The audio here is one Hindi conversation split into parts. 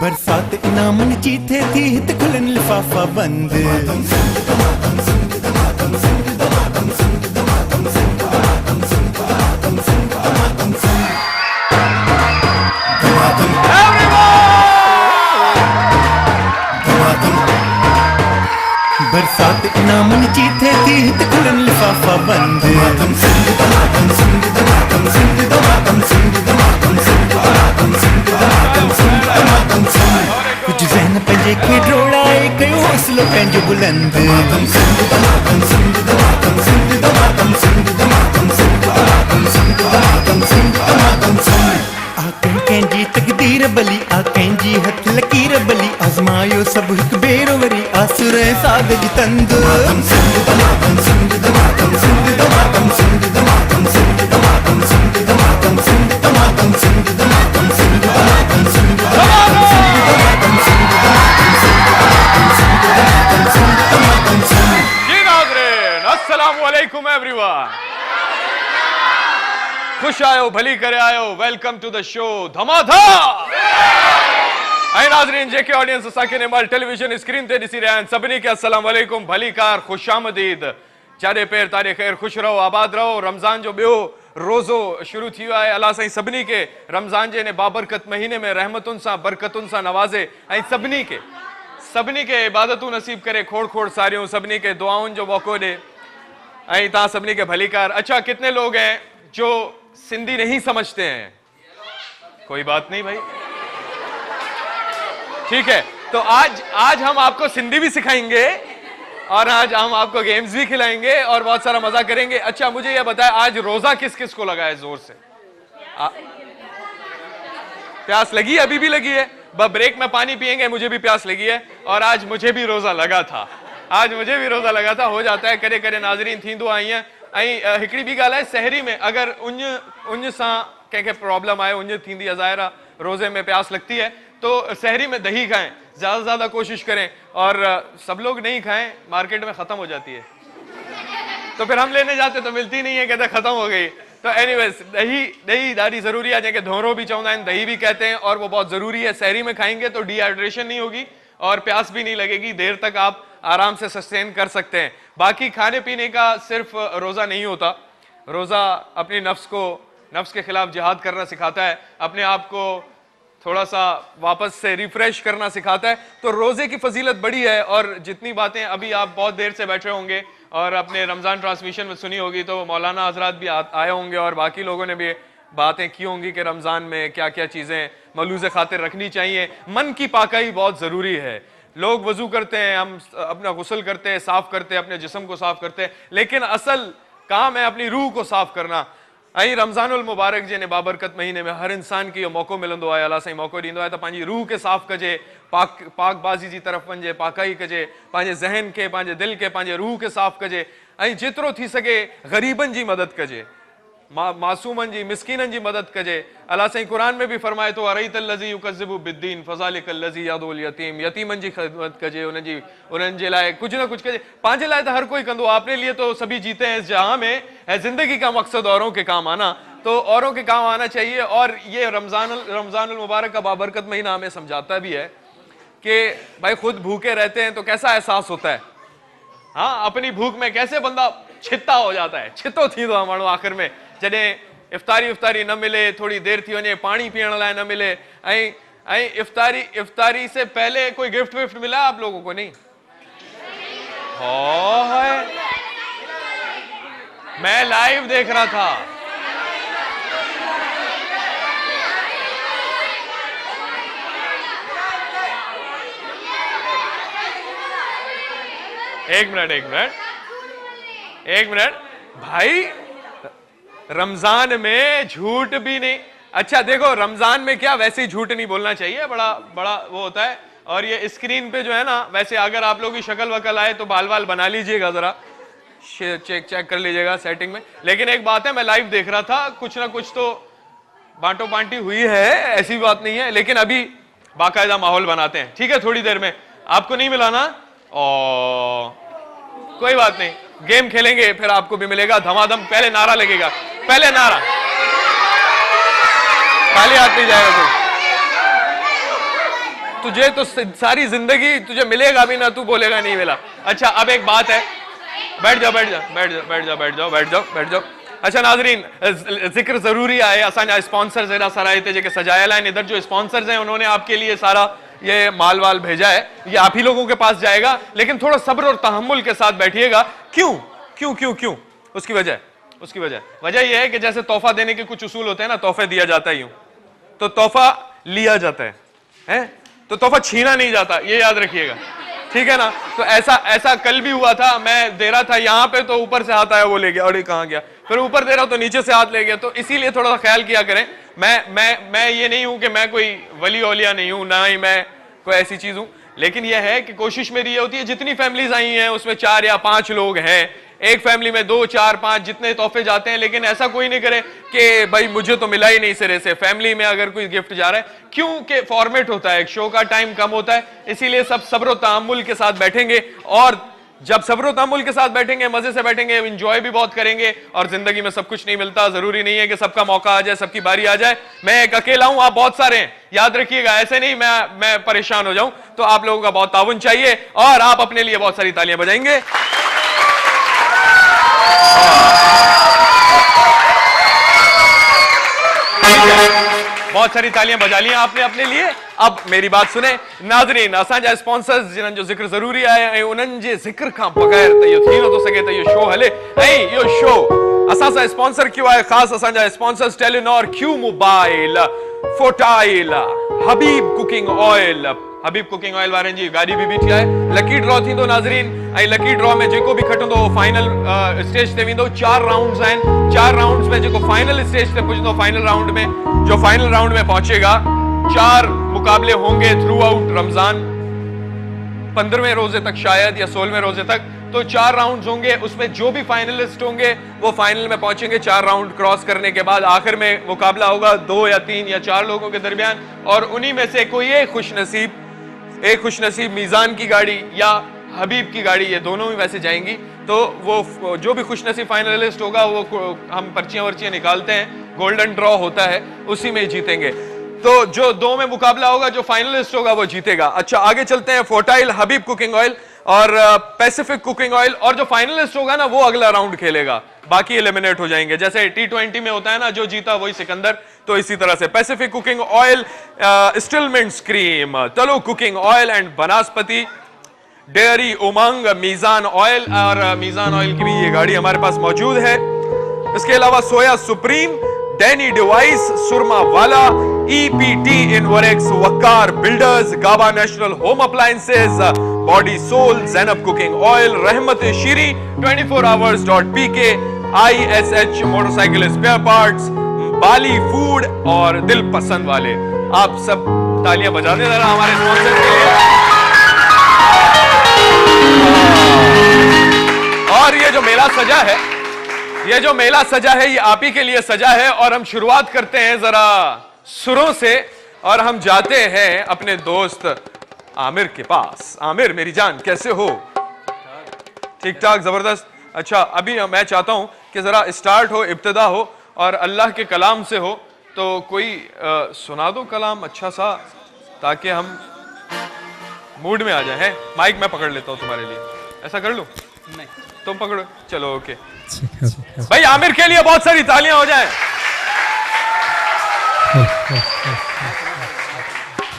बरसात इनाम चीथे थी हित खुलन लिफाफा बंद बरसात इनाम चीथे थी हित खुलन लिफाफा बंद कुछ जहन पंजे के ड्रोड़ाए कयो हौसलो पंहिंजो बुलंद आ कंहिंजी तकदीर बली आ कंहिंजी हथ लकीर बली आज़मायो सभु हिकु भेरो वरी आसुर ऐं साद जी तंद अस्सलामुअलैकुम एवरीवन, खुश आयो भली करे आयो। वेलकम टू द शो धमाधम। ऐं नाज़रीन जेके ऑडियंस असांखे निमाल टेलीविजन स्क्रीन ते ॾिसी रहिया आहिनि सभिनी खे अस्सलाम वालेकुम, भली कार, खुश आमदीद। चारे पैर तारे ख़ैर, खुश रहो, आबाद रहो। रमज़ान जो ॿियो रोज़ो शुरू थी वियो आहे। अल्लाह साईं सभिनी खे रमज़ान जे इन बाबरकत महीने में रहमतुनि सां बरकतुनि सां नवाज़े ऐं सभिनी खे इबादतूं नसीब करे, खोड़ खोड़ सारियूं, सभिनी खे दुआउनि जो मौक़ो ॾे ऐं तव्हां सभिनी खे भली कार। अच्छा, कितने लोग हैं जो सिंधी नहीं समझते हैं? कोई बात नहीं भाई, ठीक है। तो आज हम आपको सिंधी भी सिखाएंगे और आज हम आपको गेम्स भी खिलाएंगे और बहुत सारा मजा करेंगे। अच्छा, मुझे यह बताएं, आज रोजा किस किस को लगा है जोर से? प्यास लगी? अभी भी लगी है? ब्रेक में पानी पियेंगे, मुझे भी प्यास लगी है और आज मुझे भी रोजा लगा था। हो जाता है करे करे नाज़रीन थींदो आहे ईअं। ऐं हिकिड़ी ॿी ॻाल्हि आहे, सहरी में अगर उञ सां कंहिंखे प्रॉब्लम आहे, उञ थींदी आहे, ज़ाहिर आहे रोज़े में प्यास लगती है, तो सहरी में दही खाएं, ज़्यादा से ज़्यादा कोशिश करें। और सब लोग नहीं खाएं, मार्केट में ख़त्म हो जाती है, तो फिर हम लेने जाते तो मिलती नहीं है, कहते ख़त्म हो गई। तो एनीवेज दही ॾाढी ज़रूरी है, जैसे धोरो भी चवंदा आहिनि, दही भी कहते हैं, और वो बहुत ज़रूरी है। सहरी में खाएंगे तो डिहाइड्रेशन नहीं होगी और प्यास भी नहीं लगेगी, देर तक आप आराम से सस्टेन कर सकते हैं। बाकी खाने पीने का सिर्फ रोज़ा नहीं होता, रोज़ा अपनी नफ्स के खिलाफ जिहाद करना सिखाता है, अपने आप को थोड़ा सा वापस से रिफ्रेश करना सिखाता है। तो रोज़े की फजीलत बड़ी है और जितनी बातें अभी आप बहुत देर से बैठे होंगे और अपने रमज़ान ट्रांसमिशन में सुनी होगी, तो मौलाना हजरात भी आए होंगे और बाकी लोगों ने भी बातें की होंगी कि रमज़ान में क्या क्या चीज़ें मलूज़ खातिर रखनी चाहिए। मन की पाकाई बहुत ज़रूरी है। लोग वज़ू करते हैं, हम अपना गुस्ल करते हैं, साफ़ करते हैं, अपने जिस्म को साफ़ करते हैं, लेकिन असल काम है अपनी रूह को साफ़ करना। ऐं रमज़ानुल मुबारक जे बाबरकत महीने में हर इंसान खे इहो मौक़ो मिलंदो आहे, अल्लाह साईं मौक़ो ॾींदो आहे त पंहिंजी रूह खे साफ़ कजे, पाकबाज़ी जी तरफ़ वञे, पाकाई कजे, पंहिंजे ज़हन खे, पंहिंजे दिलि खे, पंहिंजे रूह खे साफ़ कजे ऐं जेतिरो थी सघे ग़रीबनि जी मदद कजे, मासूमनि जी, मिस्कीननि जी मदद कजे। अल्लाह साईं क़ुरान में भी फरमाए तो अरईतल्लज़ी युकज़्ज़िबु बिद्दीन फ़ज़ालिकल्लज़ी यदउल यतीम, यतीमनि जी ख़िदमत कजे, उन्हनि जे लाइ कुछ न कुछ कजे। पंहिंजे लाइ तो हर कोई कंदो, अपने लिए तो सभी जीते हैं इस जहां में, है जिंदगी का मकसद औरों के काम आना, तो औरों के काम आना चाहिए। और ये रमज़ानुल मुबारक का बाबरकत महीना हमें समझाता भी है कि भाई खुद भूखे रहते हैं तो कैसा एहसास होता है, हाँ, अपनी भूख में कैसे बंदा छिता हो जाता है, छितो थींदो आहे माण्हू आख़िर में, जॾहिं इफ्तारी न मिले, थोड़ी देर थी वञे, पानी पीने लाइ न मिले। ऐं इफ्तारी से पहले कोई गिफ्ट विफ्ट मिला आप लोगों को? नहीं है, मैं लाइव देख रहा था। एक मिनट भाई, रमजान में झूठ भी नहीं। अच्छा देखो, रमजान में क्या वैसे ही झूठ नहीं बोलना चाहिए, बड़ा वो होता है। और ये स्क्रीन पे जो है ना, वैसे अगर आप लोगों की शक्ल वकल आए तो बाल बाल बना लीजिएगा, जरा चेक कर लीजिएगा सेटिंग में। लेकिन एक बात है, मैं लाइव देख रहा था, कुछ ना कुछ तो बांटो बांटी हुई है, ऐसी बात नहीं है, लेकिन अभी बाकायदा माहौल बनाते हैं, ठीक है? थोड़ी देर में आपको नहीं मिला ना, कोई बात नहीं, गेम खेलेंगे फिर आपको भी मिलेगा। धमाधम, पहले नारा लगेगा, पहले नारा, खाली हाथ नहीं जाएगा कोई। तुझे तो सारी जिंदगी तुझे मिलेगा भी ना, तू बोलेगा नहीं मिला। अच्छा अब एक बात है, बैठ जाओ बैठ जाओ बैठ जाओ बैठ जाओ बैठ जाओ बैठ जाओ बैठ जाओ। अच्छा नाजरीन, जिक्र जरूरी आहे, असांजा स्पॉन्सर्स एॾा सारा हिते जेके सजायल आहिनि, इधर जो स्पॉन्सर्स हैं उन्होंने आपके लिए सारा ये माल वाल भेजा है, ये आप ही लोगों के पास जाएगा, लेकिन थोड़ा सब्र और तहम्मुल के साथ बैठिएगा। क्यों क्यों क्यों क्यों? उसकी वजह यह है कि जैसे तोहफा देने के कुछ उसूल होते हैं ना, तोहफे दिया जाता है यूं, तो तोहफा लिया जाता है? तो तोहफा छीना नहीं जाता, ये याद रखिएगा, ठीक है ना। तो ऐसा कल भी हुआ था, मैं दे रहा था यहाँ पे तो ऊपर से हाथ आया, वो ले गया, और ये कहाँ गया, फिर ऊपर दे रहा तो नीचे से हाथ ले गया। तो इसीलिए थोड़ा सा ख्याल किया करें। मैं ये नहीं हूं कि मैं कोई वली औलिया नहीं हूं, ना ही मैं कोई ऐसी चीज हूं, लेकिन यह है कि कोशिश मेरी ये होती है, जितनी फैमिलीज आई हैं उसमें 4 या 5 लोग हैं, एक फैमिली में 2, 4, 5 जितने तोहफे जाते हैं, लेकिन ऐसा कोई नहीं करे कि भाई मुझे तो मिला ही नहीं सिरे से। फैमिली में अगर कोई गिफ्ट जा रहा है, क्योंकि फॉर्मेट होता है, शो का टाइम कम होता है, इसीलिए सब सब्र और तहम्मुल के साथ बैठेंगे, और जब सब्र और तहम्मुल के साथ बैठेंगे, मजे से बैठेंगे, एंजॉय भी बहुत करेंगे। और जिंदगी में सब कुछ नहीं मिलता, जरूरी नहीं है कि सबका मौका आ जाए, सबकी बारी आ जाए। मैं एक अकेला हूं, आप बहुत सारे हैं, याद रखिएगा, ऐसे नहीं मैं परेशान हो जाऊं। तो आप लोगों का बहुत ताउन चाहिए, और आप अपने लिए बहुत सारी तालियां बजाएंगे। बहुत सारी तालियां बजा ली आपने अपने लिए। अब मेरी बात सुने नाज़रीन, असांजा स्पॉन्सर्स जिन्हनि जो जिक्र ज़रूरी आहे, ऐं उन्हनि जे जिक्र खां बग़ैर त इहो थी नथो सघे त इहो शो हले। ऐं इहो शो असां सां स्पॉन्सर कयो आहे, ख़ासि असांजा स्पॉन्सर्स टेलीनॉर, क्यू मोबाइल, फोटाइल, Habib cooking oil. Habib cooking oil वारनि जी गाड़ी भी बीठी आहे। लकी ड्रॉ थींदो नाज़रीन, ऐं लकी ड्रॉ में जेको भी खटंदो फाइनल स्टेज ते वेंदो। 4 राउंड्स आहिनि, 4 राउंड्स में जेको फाइनल स्टेज ते पहुंचंदो, फाइनल राउंड में जो फाइनल राउंड में पहुंचेगा, 4 मुकाबले होंगे थ्रू आउट रमजान, 15वें रोजे तक शायद या 16वें रोजे तक। तो 4 राउंड्स होंगे, उसमें जो भी फाइनलिस्ट होंगे वो फाइनल में पहुंचेंगे। 4 राउंड क्रॉस करने के बाद आखिर में मुकाबला होगा 2 या 3 या 4 लोगों के दरमियान, और उन्हीं में से कोई एक खुशनसीब मीजान की गाड़ी या हबीब की गाड़ी, ये दोनों ही वैसे जाएंगी। तो वो जो भी खुशनसीब फाइनलिस्ट होगा, वो हम पर्चियां निकालते हैं, गोल्डन ड्रॉ होता है, उसी में जीतेंगे। तो जो 2 में मुकाबला होगा, जो फाइनलिस्ट होगा वो जीतेगा। अच्छा आगे चलते हैं। फोटाइल, हबीब कुकिंग ऑयल और पैसिफिक कुकिंग ऑयल, और जो फाइनलिस्ट होगा ना वो अगला राउंड खेलेगा, बाकी एलिमिनेट हो जाएंगे। जैसे T20 में होता है ना, जो जीता वही सिकंदर, तो इसी तरह से पैसिफिक कुकिंग ऑयल, स्टिलमेंट्स cream, Tullo cooking oil and Banaspati dairy, Umang, Meezan oil, और मीजान ऑयल की भी ये गाड़ी हमारे पास मौजूद है। इसके अलावा सोया सुप्रीम, डैनी डिवाइस, सुरमा वाला, EPT Inverex, Waqar builders, Gaba national home appliances, body soul, Zainab cooking oil, Rahmat Shiri, 24hours.pk, ISH motorcycle spare parts, Bali food और दिल पसंद वाले। आप सब तालियां बजा दें जरा हमारे स्पॉन्सर के लिए। और ये जो मेला सजा है, ये आप ही के लिए सजा है। और हम शुरुआत करते हैं जरा सुरों से, और हम जाते हैं अपने दोस्त आमिर के पास। आमिर मेरी जान, कैसे हो? ठीक ठाक, जबरदस्त। अच्छा अभी मैं चाहता हूं कि जरा स्टार्ट हो, इब्तिदा हो, और अल्लाह के कलाम से हो। तो कोई सुना दो कलाम अच्छा सा, ताकि हम मूड में आ जाए। माइक मैं पकड़ लेता हूं तुम्हारे लिए, ऐसा कर लूं? नहीं तुम पकड़ो, चलो ओके। भाई आमिर के लिए बहुत सारी तालियां हो जाएं।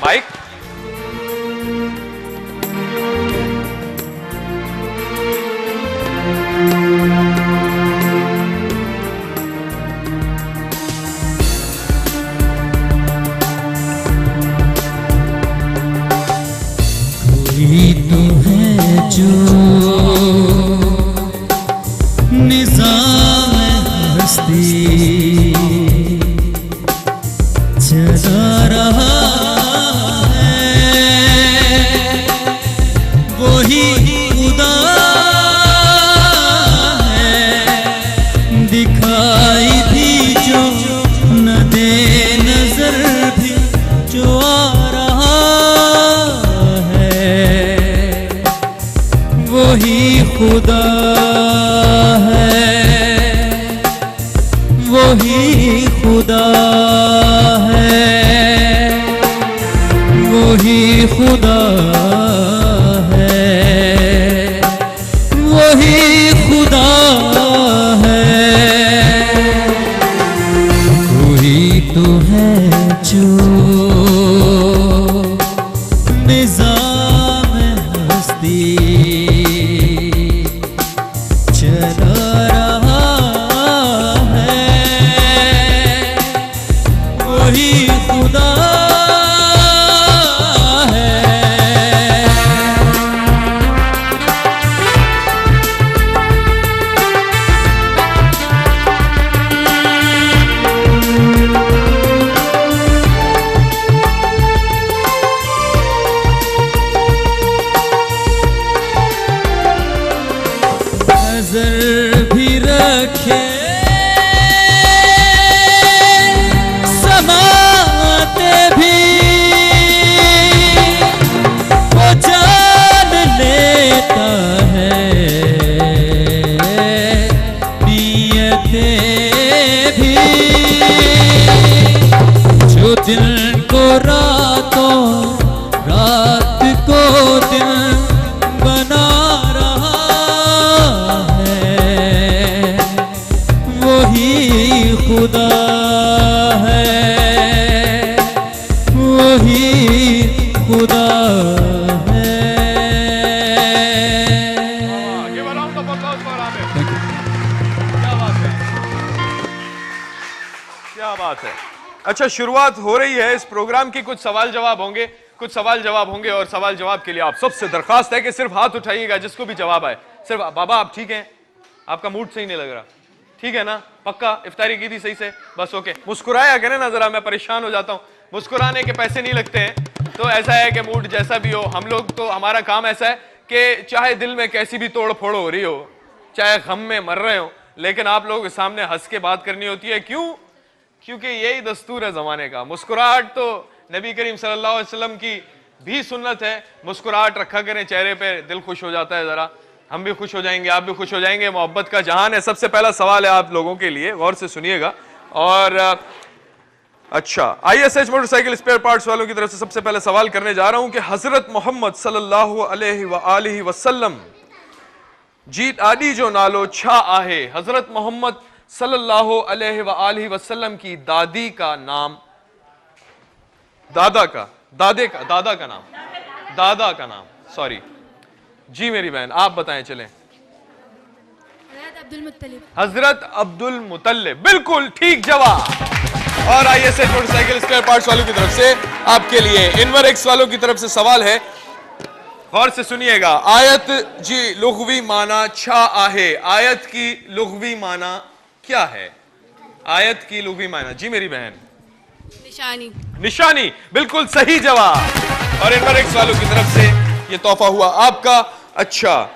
माइक कोई तो है जो निज़ाम हस्ती चला रहा है, वही खुदा है। दिखाई भी जो न दे नजर भी जो आ रहा है, वही खुदा है, वही खुदा है, वही खुदा है, वही खुदा है। कोई तो है जो निज़ाम हस्ती चला रहा है, वही खुदा है। नजर भी रखे समाते भी, वो जान लेता है नियतें भी। जो दिन को रातों, रात को दिन बना रहा है, वही खुदा है, वही खुदा है। Give a round of applause for Amir. क्या बात है, क्या बात है। अच्छा, शुरुआत हो रही है इस प्रोग्राम की। कुछ सवाल जवाब होंगे, कुछ सवाल जवाब होंगे, और सवाल जवाब के लिए आप सबसे दरखास्त है कि सिर्फ हाथ उठाइएगा जिसको भी जवाब आए। सिर्फ बाबा आप ठीक हैं? आपका मूड सही नहीं लग रहा, ठीक है ना? पक्का इफ्तारी की थी सही से? बस ओके। मुस्कुराया करें ना जरा, मैं परेशान हो जाता हूँ। मुस्कुराने के पैसे नहीं लगते हैं। तो ऐसा है कि मूड जैसा भी हो, हम लोग तो हमारा काम ऐसा है कि चाहे दिल में कैसी भी तोड़ फोड़ हो रही हो, चाहे गम में मर रहे हो, लेकिन आप लोगों के सामने हंस के बात करनी होती है। क्यों? क्योंकि यही दस्तूर है जमाने का। मुस्कुराहट तो नबी करीम सल्लल्लाहु अलैहि वसल्लम की भी सुन्नत है। मुस्कुराहट रखा करें चेहरे पे, दिल खुश हो जाता है। जरा हम भी खुश हो जाएंगे, आप भी खुश हो जाएंगे। मोहब्बत का जहान है। सबसे पहला सवाल है आप लोगों के लिए, गौर से सुनिएगा। और अच्छा, ISH मोटरसाइकिल स्पेयर पार्ट्स वालों की तरफ से सबसे पहले सवाल करने जा रहा हूं कि हजरत मोहम्मद सल्लल्लाहु अलैहि वसल्लम जी ॾाॾी जो नालो छा आहे? हजरत मोहम्मद सल्लल्लाहु अलैहि वसल्लम की दादी का नाम, दादा का, दादे का, दादा का नाम, दादा का नाम, सॉरी जी मेरी बहन, आप बताएं। चलें, अब्दुल मुत्तलिब। हजरत अब्दुल मुतल्लिब, बिल्कुल ठीक जवाब। और ISH मोटरसाइकिल स्पेयर पार्ट्स वालों की तरफ से आपके लिए इनवरएक्स वालों की तरफ से सवाल है, गौर से सुनिएगा। आयत जी लुग़वी माना छा आहे? आयत की लुग़वी माना क्या है? आयत की लुग़वी माना, जी मेरी बहन? निशानी। निशानी, बिल्कुल सही जवाब। और इनवरएक्स वालों की तरफ से ये तोहफा हुआ आपका। अच्छा,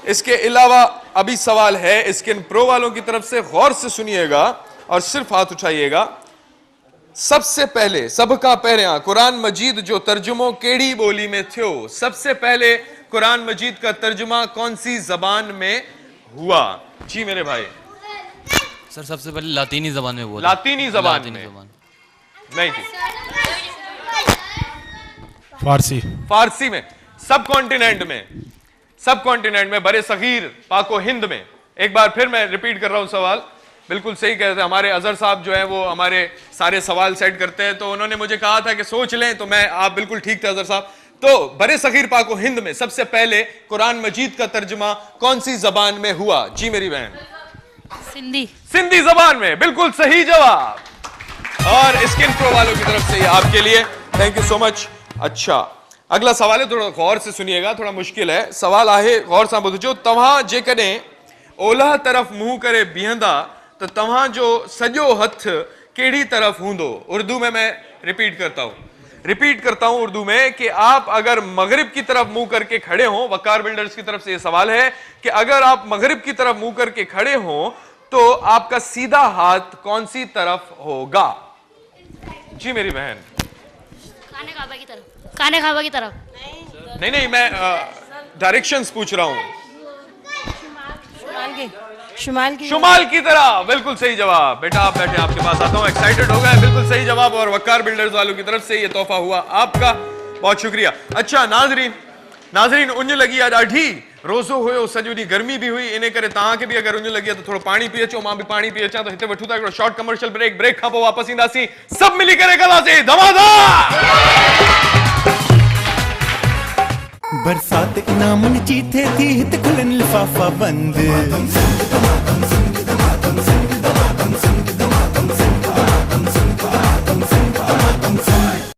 इसके अलावा अभी सवाल है स्किन प्रो वालों की तरफ से, गौर से सुनिएगा और सिर्फ हाथ उठाइएगा। सबसे पहले, सबका पहिरियां कुरान मजीद जो तर्जुमो केड़ी बोली में थियो? सबसे पहले कुरान मजीद का तर्जुमा कौन सी जबान में हुआ? जी मेरे भाई? सर सबसे पहले लातीनी जबान में हुआ। लातीनी जबान में नहीं थी, फारसी। फारसी में, सब कॉन्टिनेंट में, बरे सगीर पाको हिंद में। एक बार फिर मैं रिपीट कर रहा हूं सवाल, बिल्कुल सही कहते हैं। हमारे अजहर साहब जो हैं वो हमारे सारे सवाल सेट करते हैं, तो उन्होंने मुझे कहा था कि सोच लें, तो मैं, आप बिल्कुल ठीक थे अजहर साहब। तो बरे सगीर पाको हिंद में सबसे पहले कुरान मजीद का तर्जुमा कौन सी जबान में हुआ? जी मेरी बहन? सिंधी। सिंधी जबान में, बिल्कुल सही जवाब। और स्किन प्रो वालों की तरफ से ये आपके लिए, थैंक यू सो मच। अच्छा, अगला सवाल है, थोड़ा गौर से सुनिएगा, थोड़ा मुश्किल है सवाल आहे, गौर सां ॿुधिजो। तव्हां जेकॾहिं ओलह तरफ़ मुंह करे बीहंदा तो तव्हां जो सॼो हथ केड़ी तरफ हूंदो? उर्दू में मैं रिपीट करता हूं उर्दू में कि आप अगर मगरिब की तरफ मुंह करके खड़े हो, वकार बिल्डर्स की तरफ से यह सवाल है कि अगर आप मगरिब की तरफ मुंह करके खड़े हो तो आपका सीधा हाथ कौन सी तरफ होगा? जी मेरी बहन? खाने खाबा की तरफ। खाने खाबा की तरफ। नहीं, मैं डायरेक्शंस पूछ रहा हूं। शुमाल की तरह, बिल्कुल सही जवाब। बेटा आप बैठे, आपके पास आता हूं, एक्साइटेड हो गए, बिल्कुल सही जवाब। और वकार बिल्डर्स वालों की तरफ से ये तोहफा हुआ आपका। बहुत शुक्रिया। अच्छा नाज़रीन, नाज़रीन उंज लगी आ ॾाढी, रोज़ो हुयो, सॼो ॾींहुं गर्मी भी हुई, इन करे तव्हांखे बि अगरि उंज लगी आहे त थोरो पाणी पी अचो, मां बि पाणी पी अचां। त हिते वठूं था हिकिड़ो शॉर्ट कमर्शियल ब्रेक, ब्रेक खां पोइ वापसि ईंदासीं, सभु मिली करे कंदासीं धमाधम। बरसात इनामन जी थे थी हित खुलन लिफाफा बंद